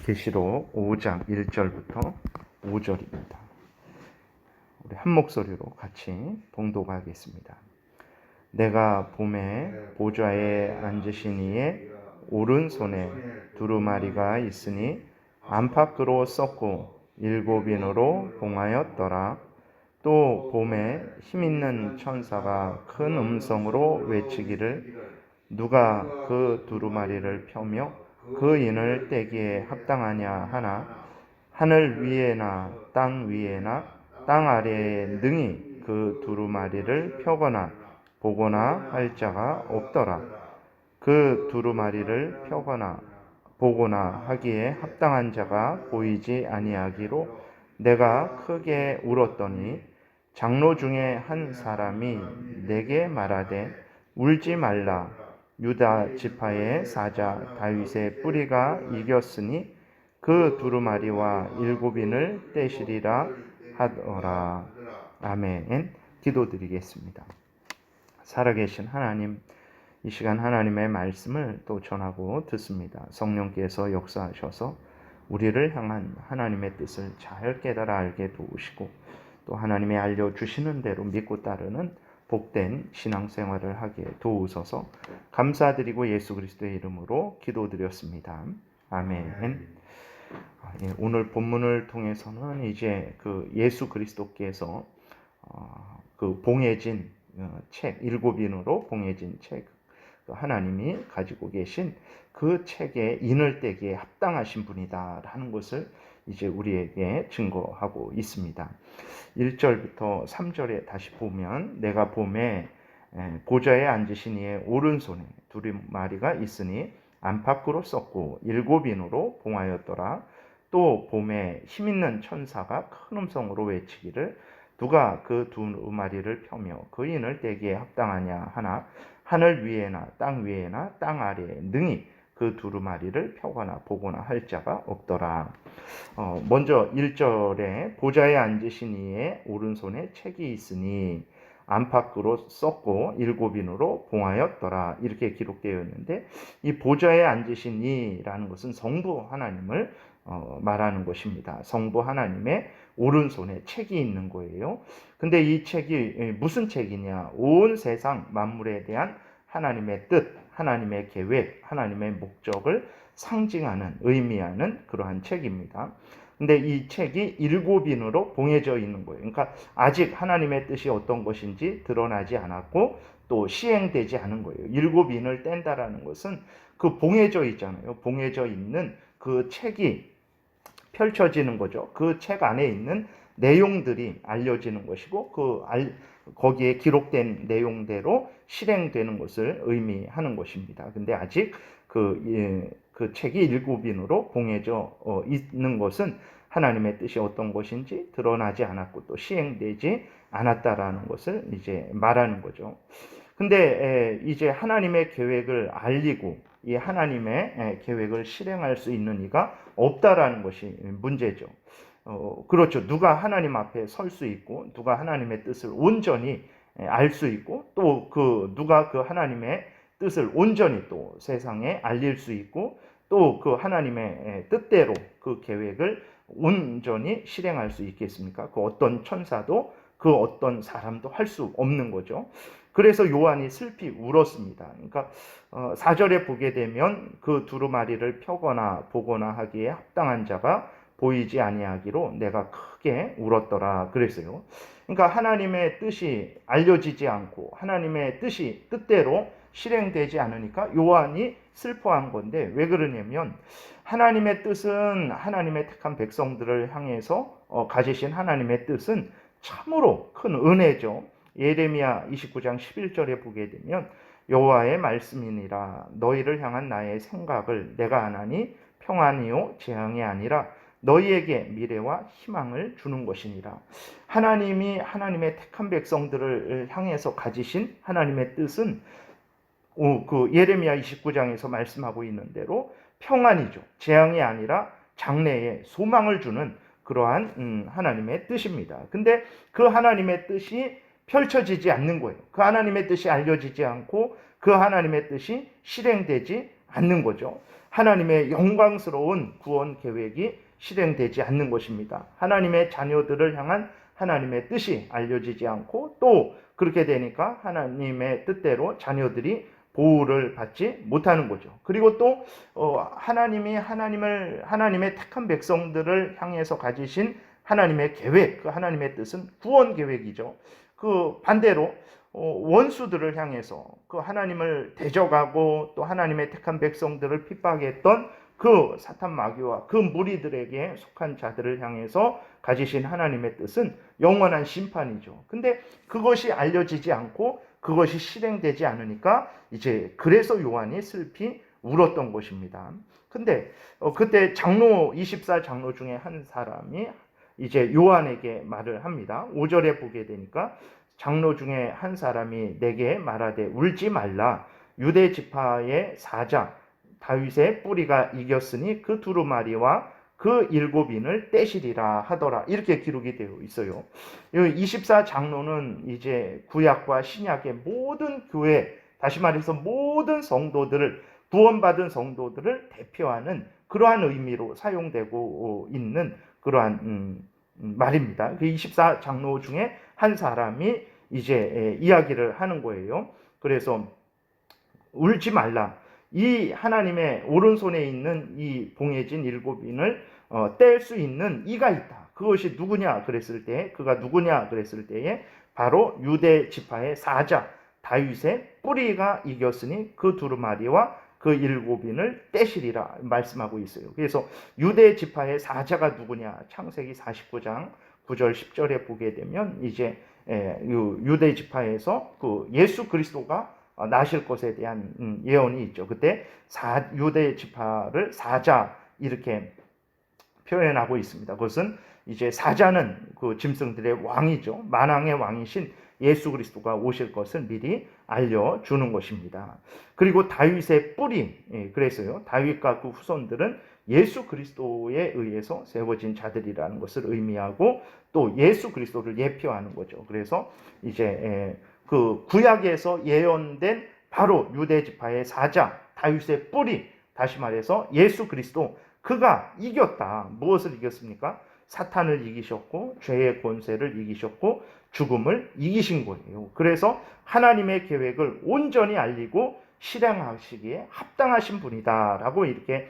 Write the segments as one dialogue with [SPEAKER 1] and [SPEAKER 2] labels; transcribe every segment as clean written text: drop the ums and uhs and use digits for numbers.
[SPEAKER 1] 계시록 5장 1절부터 5절입니다. 우리 한 목소리로 같이 봉독하겠습니다. 내가 봄에 보좌에 앉으신 이의 오른손에 두루마리가 있으니 안팎으로 썩고 7인으로 봉하였더라. 또 봄에 힘있는 천사가 큰 음성으로 외치기를 누가 그 두루마리를 펴며 그 인을 떼기에 합당하냐 하나 하늘 위에나 땅 위에나 땅 아래에 능히 그 두루마리를 펴거나 보거나 할 자가 없더라. 그 두루마리를 펴거나 보거나 하기에 합당한 자가 보이지 아니하기로 내가 크게 울었더니 장로 중에 한 사람이 내게 말하되 울지 말라. 유다 지파의 사자 다윗의 뿌리가 이겼으니 그 두루마리와 7인을 떼시리라 하더라. 아멘. 기도드리겠습니다. 살아계신 하나님, 이 시간 하나님의 말씀을 또 전하고 듣습니다. 성령께서 역사하셔서 우리를 향한 하나님의 뜻을 잘 깨달아 알게 도우시고 또 하나님의 알려주시는 대로 믿고 따르는 복된 신앙생활을 하게 도우소서. 감사드리고 예수 그리스도의 이름으로 기도드렸습니다. 아멘. 오늘 본문을 통해서는 이제 그 예수 그리스도께서 그 봉해진 책 7인으로 봉해진 책 하나님이 가지고 계신 그 책에 인을 떼기에 합당하신 분이다라는 것을 이제 우리에게 증거하고 있습니다. 1절부터 3절에 다시 보면 내가 봄에 보좌에 앉으신 이의 오른손에 두루마리가 있으니 안팎으로 썩고 7인으로 봉하였더라. 또 봄에 힘있는 천사가 큰 음성으로 외치기를 누가 그 두루마리를 펴며 그 인을 떼기에 합당하냐 하나 하늘 위에나 땅 위에나 땅 아래에 능히 그 두루마리를 펴거나 보거나 할 자가 없더라. 먼저 1절에 보좌에 앉으신 이의 오른손에 책이 있으니 안팎으로 썩고 7인으로 봉하였더라. 이렇게 기록되어 있는데 이 보좌에 앉으신 이라는 것은 성부 하나님을 말하는 것입니다. 성부 하나님의 오른손에 책이 있는 거예요. 근데 이 책이 무슨 책이냐? 온 세상 만물에 대한 하나님의 뜻, 하나님의 계획, 하나님의 목적을 상징하는, 의미하는 그러한 책입니다. 근데 이 책이 7인으로 봉해져 있는 거예요. 그러니까 아직 하나님의 뜻이 어떤 것인지 드러나지 않았고 또 시행되지 않은 거예요. 7인을 뗀다라는 것은 그 봉해져 있잖아요. 봉해져 있는 그 책이 펼쳐지는 거죠. 그 책 안에 있는 내용들이 알려지는 것이고 거기에 기록된 내용대로 실행되는 것을 의미하는 것입니다. 근데 아직 그 책이 7인으로 봉해져 있는 것은 하나님의 뜻이 어떤 것인지 드러나지 않았고 또 시행되지 않았다라는 것을 이제 말하는 거죠. 근데 이제 하나님의 계획을 알리고 이 하나님의 계획을 실행할 수 있는 이가 없다라는 것이 문제죠. 그렇죠. 누가 하나님 앞에 설 수 있고 누가 하나님의 뜻을 온전히 알 수 있고 또 누가 그 하나님의 뜻을 온전히 또 세상에 알릴 수 있고 또 그 하나님의 뜻대로 그 계획을 온전히 실행할 수 있겠습니까? 그 어떤 천사도 그 어떤 사람도 할 수 없는 거죠. 그래서 요한이 슬피 울었습니다. 그러니까 4절에 보게 되면 그 두루마리를 펴거나 보거나 하기에 합당한 자가 보이지 아니하기로 내가 크게 울었더라 그랬어요. 그러니까 하나님의 뜻이 알려지지 않고 하나님의 뜻대로 실행되지 않으니까 요한이 슬퍼한 건데 왜 그러냐면 하나님의 뜻은 하나님의 택한 백성들을 향해서 가지신 하나님의 뜻은 참으로 큰 은혜죠. 예레미야 29장 11절에 보게 되면 여호와의 말씀이니라 너희를 향한 나의 생각을 내가 아나니 평안이요 재앙이 아니라 너희에게 미래와 희망을 주는 것이니라. 하나님이 하나님의 택한 백성들을 향해서 가지신 하나님의 뜻은 그 예레미야 29장에서 말씀하고 있는 대로 평안이죠. 재앙이 아니라 장래에 소망을 주는 그러한 하나님의 뜻입니다. 근데 그 하나님의 뜻이 펼쳐지지 않는 거예요. 그 하나님의 뜻이 알려지지 않고 그 하나님의 뜻이 실행되지 않는 거죠. 하나님의 영광스러운 구원 계획이 실행되지 않는 것입니다. 하나님의 자녀들을 향한 하나님의 뜻이 알려지지 않고 또 그렇게 되니까 하나님의 뜻대로 자녀들이 보호를 받지 못하는 거죠. 그리고 또 하나님의 택한 백성들을 향해서 가지신 하나님의 계획, 그 하나님의 뜻은 구원 계획이죠. 그 반대로 원수들을 향해서 그 하나님을 대적하고 또 하나님의 택한 백성들을 핍박했던 그 사탄 마귀와 그 무리들에게 속한 자들을 향해서 가지신 하나님의 뜻은 영원한 심판이죠. 근데 그것이 알려지지 않고 그것이 실행되지 않으니까 이제 그래서 요한이 슬피 울었던 것입니다. 근데 그때 24 장로 중에 한 사람이 이제 요한에게 말을 합니다. 5절에 보게 되니까 장로 중에 한 사람이 내게 말하되 울지 말라. 유대 지파의 사자 다윗의 뿌리가 이겼으니 그 두루마리와 그 7인을 떼시리라 하더라. 이렇게 기록이 되어 있어요. 24 장로는 이제 구약과 신약의 모든 교회, 다시 말해서 모든 성도들을, 구원받은 성도들을 대표하는 그러한 의미로 사용되고 있는 그러한 말입니다. 그 24 장로 중에 한 사람이 이제 이야기를 하는 거예요. 그래서 울지 말라. 이 하나님의 오른손에 있는 이 봉해진 7인을 뗄 수 있는 이가 있다. 그것이 누구냐 그랬을 때, 그가 누구냐 그랬을 때에 바로 유대 지파의 사자 다윗의 뿌리가 이겼으니 그 두루마리와 그 7인을 떼시리라 말씀하고 있어요. 그래서 유대 지파의 사자가 누구냐? 창세기 49장 9절 10절에 보게 되면 이제 유대 지파에서 그 예수 그리스도가 나실 것에 대한 예언이 있죠. 그때 유대 지파를 사자 이렇게 표현하고 있습니다. 그것은 이제 사자는 그 짐승들의 왕이죠. 만왕의 왕이신 예수 그리스도가 오실 것을 미리 알려주는 것입니다. 그리고 다윗의 뿌리, 그래서요 다윗과 그 후손들은 예수 그리스도에 의해서 세워진 자들이라는 것을 의미하고 또 예수 그리스도를 예표하는 거죠. 그래서 이제 그 구약에서 예언된 바로 유대 지파의 사자 다윗의 뿌리, 다시 말해서 예수 그리스도, 그가 이겼다. 무엇을 이겼습니까? 사탄을 이기셨고 죄의 권세를 이기셨고 죽음을 이기신 거예요. 그래서 하나님의 계획을 온전히 알리고 실행하시기에 합당하신 분이다라고 이렇게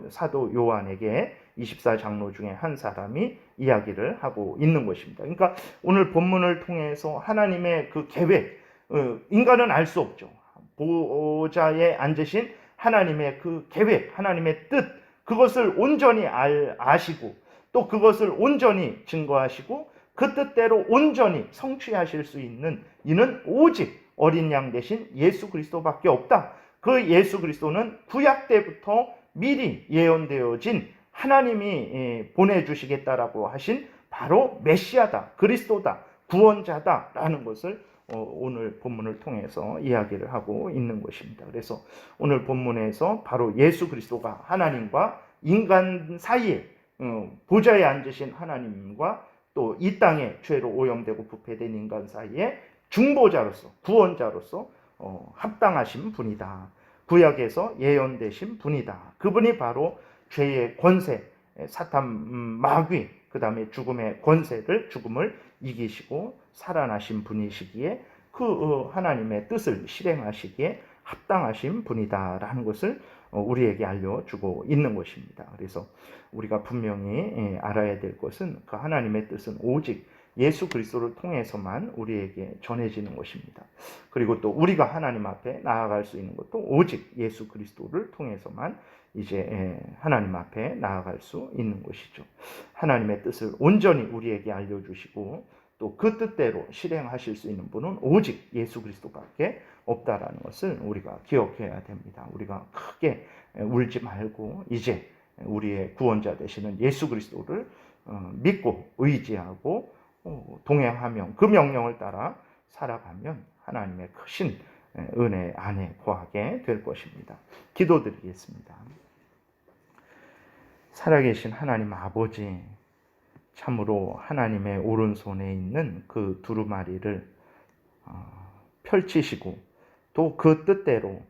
[SPEAKER 1] 사도 요한에게 24 장로 중에 한 사람이 이야기를 하고 있는 것입니다. 그러니까 오늘 본문을 통해서 하나님의 그 계획, 인간은 알 수 없죠. 보좌에 앉으신 하나님의 그 계획, 하나님의 뜻, 그것을 온전히 아시고 또 그것을 온전히 증거하시고 그 뜻대로 온전히 성취하실 수 있는 이는 오직 어린 양 대신 예수 그리스도밖에 없다. 그 예수 그리스도는 구약 때부터 미리 예언되어진 하나님이 보내주시겠다라고 하신 바로 메시아다, 그리스도다, 구원자다라는 것을 오늘 본문을 통해서 이야기를 하고 있는 것입니다. 그래서 오늘 본문에서 바로 예수 그리스도가 하나님과 인간 사이에 보좌에 앉으신 하나님과 또 이 땅에 죄로 오염되고 부패된 인간 사이에 중보자로서 구원자로서 합당하신 분이다. 구약에서 예언되신 분이다. 그분이 바로 죄의 권세, 사탄 마귀, 그 다음에 죽음의 권세를, 죽음을 이기시고 살아나신 분이시기에 그 하나님의 뜻을 실행하시기에 합당하신 분이다라는 것을 우리에게 알려주고 있는 것입니다. 그래서 우리가 분명히 알아야 될 것은 그 하나님의 뜻은 오직 예수 그리스도를 통해서만 우리에게 전해지는 것입니다. 그리고 또 우리가 하나님 앞에 나아갈 수 있는 것도 오직 예수 그리스도를 통해서만 이제 하나님 앞에 나아갈 수 있는 것이죠. 하나님의 뜻을 온전히 우리에게 알려주시고 또 그 뜻대로 실행하실 수 있는 분은 오직 예수 그리스도밖에 없다라는 것을 우리가 기억해야 됩니다. 우리가 크게 울지 말고 이제 우리의 구원자 되시는 예수 그리스도를 믿고 의지하고 동행하며 그 명령을 따라 살아가면 하나님의 크신 은혜 안에 거하게 될 것입니다. 기도드리겠습니다. 살아계신 하나님 아버지, 참으로 하나님의 오른손에 있는 그 두루마리를 펼치시고 또 그 뜻대로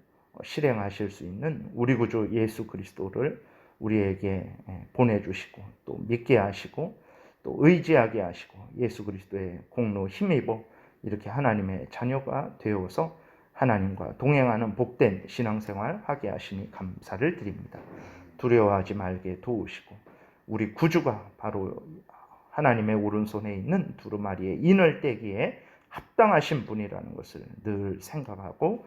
[SPEAKER 1] 실행하실 수 있는 우리 구주 예수 그리스도를 우리에게 보내주시고 또 믿게 하시고 또 의지하게 하시고 예수 그리스도의 공로 힘입어 이렇게 하나님의 자녀가 되어서 하나님과 동행하는 복된 신앙생활 하게 하시니 감사를 드립니다. 두려워하지 말게 도우시고 우리 구주가 바로 하나님의 오른손에 있는 두루마리의 인을 떼기에 합당하신 분이라는 것을 늘 생각하고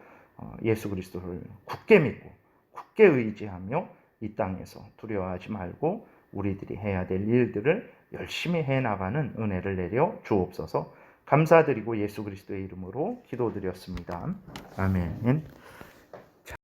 [SPEAKER 1] 예수 그리스도를 굳게 믿고 굳게 의지하며 이 땅에서 두려워하지 말고 우리들이 해야 될 일들을 열심히 해나가는 은혜를 내려 주옵소서. 감사드리고 예수 그리스도의 이름으로 기도드렸습니다. 아멘.